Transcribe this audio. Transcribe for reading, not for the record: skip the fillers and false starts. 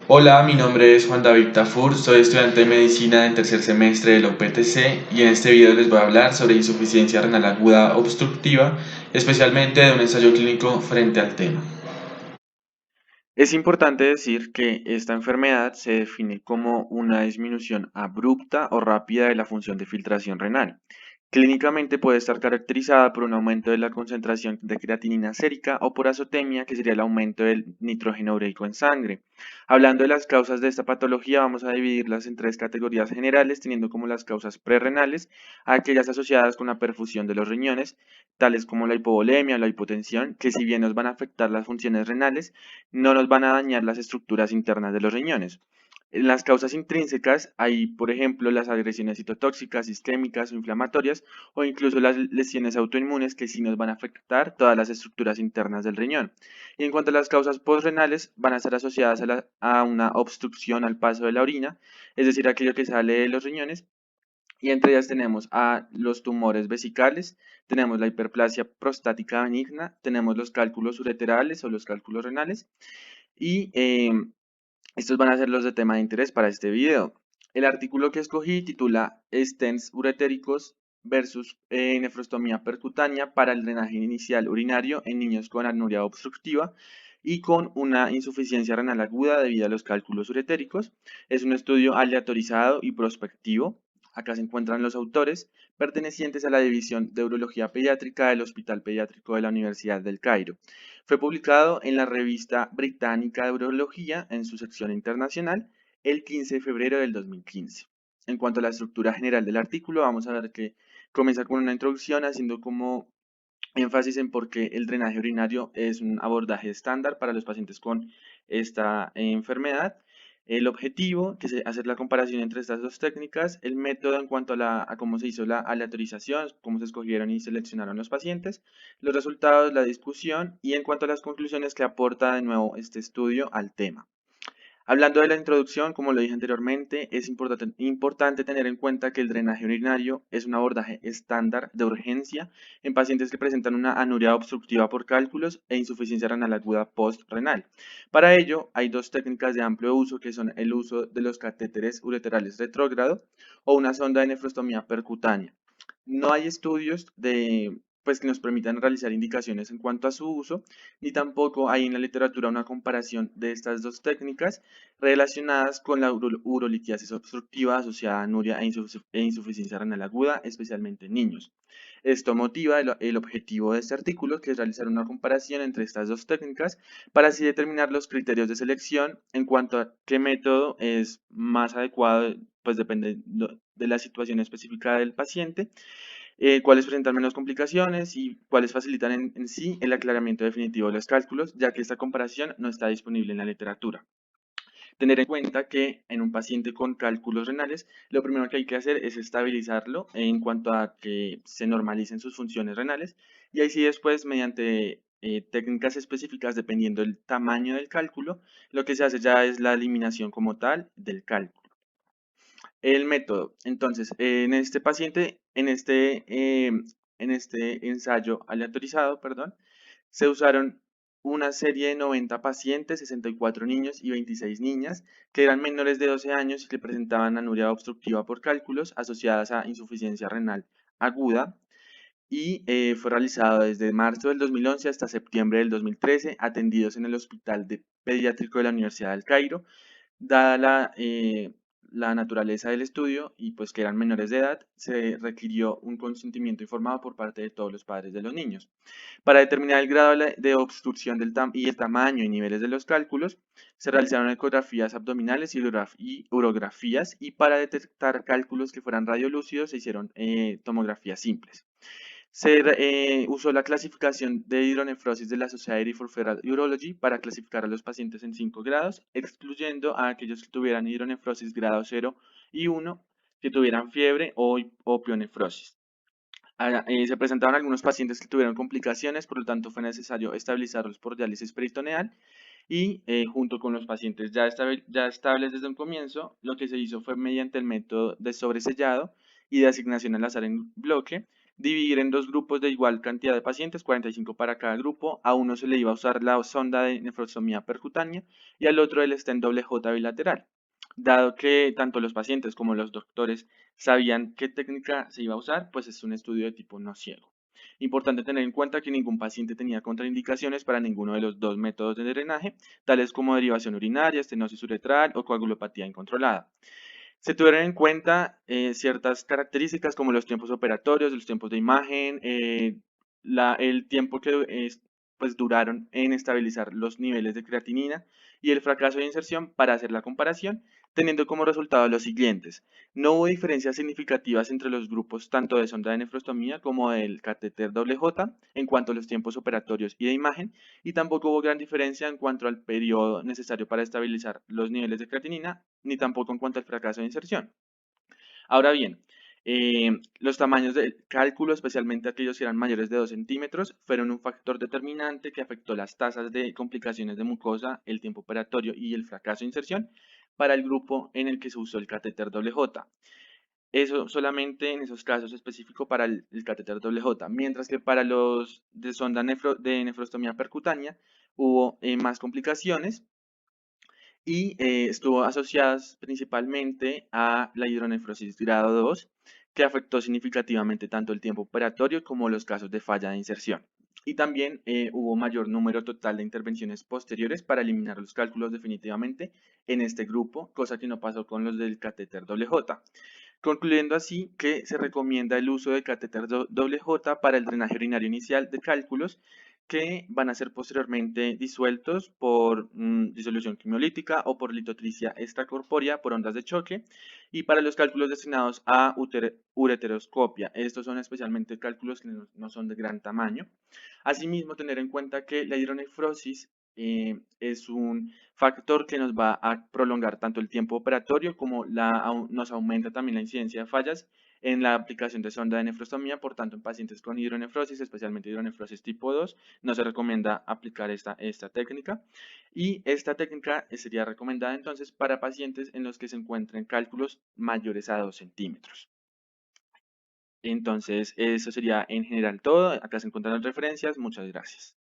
Hola, mi nombre es Juan David Tafur, soy estudiante de medicina en tercer semestre de la UPTC y en este video les voy a hablar sobre insuficiencia renal aguda obstructiva, especialmente de un ensayo clínico frente al tema. Es importante decir que esta enfermedad se define como una disminución abrupta o rápida de la función de filtración renal. Clínicamente puede estar caracterizada por un aumento de la concentración de creatinina sérica o por azotemia, que sería el aumento del nitrógeno ureico en sangre. Hablando de las causas de esta patología, vamos a dividirlas en tres categorías generales, teniendo como las causas prerrenales aquellas asociadas con la perfusión de los riñones, tales como la hipovolemia o la hipotensión, que si bien nos van a afectar las funciones renales, no nos van a dañar las estructuras internas de los riñones. En las causas intrínsecas hay, por ejemplo, las agresiones citotóxicas, isquémicas o inflamatorias, o incluso las lesiones autoinmunes que sí nos van a afectar todas las estructuras internas del riñón. Y en cuanto a las causas postrenales, van a estar asociadas a una obstrucción al paso de la orina, es decir, aquello que sale de los riñones, y entre ellas tenemos a los tumores vesicales, tenemos la hiperplasia prostática benigna, tenemos los cálculos ureterales o los cálculos renales, y estos van a ser los de tema de interés para este video. El artículo que escogí titula Stents uretéricos versus nefrostomía percutánea para el drenaje inicial urinario en niños con anuria obstructiva y con una insuficiencia renal aguda debido a los cálculos uretéricos. Es un estudio aleatorizado y prospectivo. Acá se encuentran los autores pertenecientes a la División de Urología Pediátrica del Hospital Pediátrico de la Universidad del Cairo. Fue publicado en la Revista Británica de Urología en su sección internacional el 15 de febrero del 2015. En cuanto a la estructura general del artículo, vamos a ver que comienza con una introducción haciendo como énfasis en por qué el drenaje urinario es un abordaje estándar para los pacientes con esta enfermedad. El objetivo, que es hacer la comparación entre estas dos técnicas, el método en cuanto a cómo se hizo la aleatorización, cómo se escogieron y seleccionaron los pacientes, los resultados, la discusión y en cuanto a las conclusiones que aporta de nuevo este estudio al tema. Hablando de la introducción, como lo dije anteriormente, es importante tener en cuenta que el drenaje urinario es un abordaje estándar de urgencia en pacientes que presentan una anuria obstructiva por cálculos e insuficiencia renal aguda postrenal. Para ello, hay dos técnicas de amplio uso que son el uso de los catéteres ureterales retrógrado o una sonda de nefrostomía percutánea. No hay estudios que nos permitan realizar indicaciones en cuanto a su uso, ni tampoco hay en la literatura una comparación de estas dos técnicas relacionadas con la urolitiasis obstructiva asociada a anuria e insuficiencia renal aguda, especialmente en niños. Esto motiva el objetivo de este artículo, que es realizar una comparación entre estas dos técnicas para así determinar los criterios de selección en cuanto a qué método es más adecuado, pues depende de la situación específica del paciente, cuáles presentan menos complicaciones y cuáles facilitan en sí el aclaramiento definitivo de los cálculos, ya que esta comparación no está disponible en la literatura. Tener en cuenta que en un paciente con cálculos renales, lo primero que hay que hacer es estabilizarlo en cuanto a que se normalicen sus funciones renales y ahí sí después mediante técnicas específicas dependiendo del tamaño del cálculo, lo que se hace ya es la eliminación como tal del cálculo. El método. Entonces, en este paciente, en este ensayo aleatorizado, perdón, se usaron una serie de 90 pacientes, 64 niños y 26 niñas, que eran menores de 12 años y que presentaban anuria obstructiva por cálculos asociadas a insuficiencia renal aguda. Y fue realizado desde marzo del 2011 hasta septiembre del 2013, atendidos en el Hospital Pediátrico de la Universidad del Cairo. Dada la naturaleza del estudio y pues que eran menores de edad, se requirió un consentimiento informado por parte de todos los padres de los niños. Para determinar el grado de obstrucción y el tamaño y niveles de los cálculos, se realizaron ecografías abdominales y urografías, y para detectar cálculos que fueran radiolúcidos se hicieron tomografías simples. Se usó la clasificación de hidronefrosis de la Society for Fetal Urology para clasificar a los pacientes en 5 grados, excluyendo a aquellos que tuvieran hidronefrosis grado 0 y 1, que tuvieran fiebre o pionefrosis. Se presentaron algunos pacientes que tuvieron complicaciones, por lo tanto fue necesario estabilizarlos por diálisis peritoneal y junto con los pacientes ya estables desde un comienzo, lo que se hizo fue mediante el método de sobresellado y de asignación al azar en bloque, dividir en dos grupos de igual cantidad de pacientes, 45 para cada grupo. A uno se le iba a usar la sonda de nefrostomía percutánea y al otro el stent doble J bilateral. Dado que tanto los pacientes como los doctores sabían qué técnica se iba a usar, pues es un estudio de tipo no ciego. Importante tener en cuenta que ningún paciente tenía contraindicaciones para ninguno de los dos métodos de drenaje, tales como derivación urinaria, estenosis uretral o coagulopatía incontrolada. Se tuvieron en cuenta ciertas características como los tiempos operatorios, los tiempos de imagen, el tiempo que pues duraron en estabilizar los niveles de creatinina y el fracaso de inserción para hacer la comparación, teniendo como resultado los siguientes. No hubo diferencias significativas entre los grupos tanto de sonda de nefrostomía como del catéter doble J en cuanto a los tiempos operatorios y de imagen, y tampoco hubo gran diferencia en cuanto al periodo necesario para estabilizar los niveles de creatinina, ni tampoco en cuanto al fracaso de inserción. Ahora bien, los tamaños del cálculo, especialmente aquellos que eran mayores de 2 centímetros, fueron un factor determinante que afectó las tasas de complicaciones de mucosa, el tiempo operatorio y el fracaso de inserción para el grupo en el que se usó el catéter doble J. Eso solamente en esos casos específicos para el catéter doble J, mientras que para los de sonda de nefrostomía percutánea hubo más complicaciones y estuvo asociadas principalmente a la hidronefrosis grado 2, que afectó significativamente tanto el tiempo operatorio como los casos de falla de inserción. Y también hubo mayor número total de intervenciones posteriores para eliminar los cálculos definitivamente en este grupo, cosa que no pasó con los del catéter doble J. Concluyendo así que se recomienda el uso de catéter doble J para el drenaje urinario inicial de cálculos que van a ser posteriormente disueltos por disolución quimiolítica o por litotricia extracorpórea por ondas de choque, y para los cálculos destinados a ureteroscopia. Estos son especialmente cálculos que no son de gran tamaño. Asimismo, tener en cuenta que la hidronefrosis es un factor que nos va a prolongar tanto el tiempo operatorio como nos aumenta también la incidencia de fallas en la aplicación de sonda de nefrostomía. Por tanto, en pacientes con hidronefrosis, especialmente hidronefrosis tipo 2, no se recomienda aplicar esta técnica. Y esta técnica sería recomendada entonces para pacientes en los que se encuentren cálculos mayores a 2 centímetros. Entonces, eso sería en general todo. Acá se encuentran las referencias. Muchas gracias.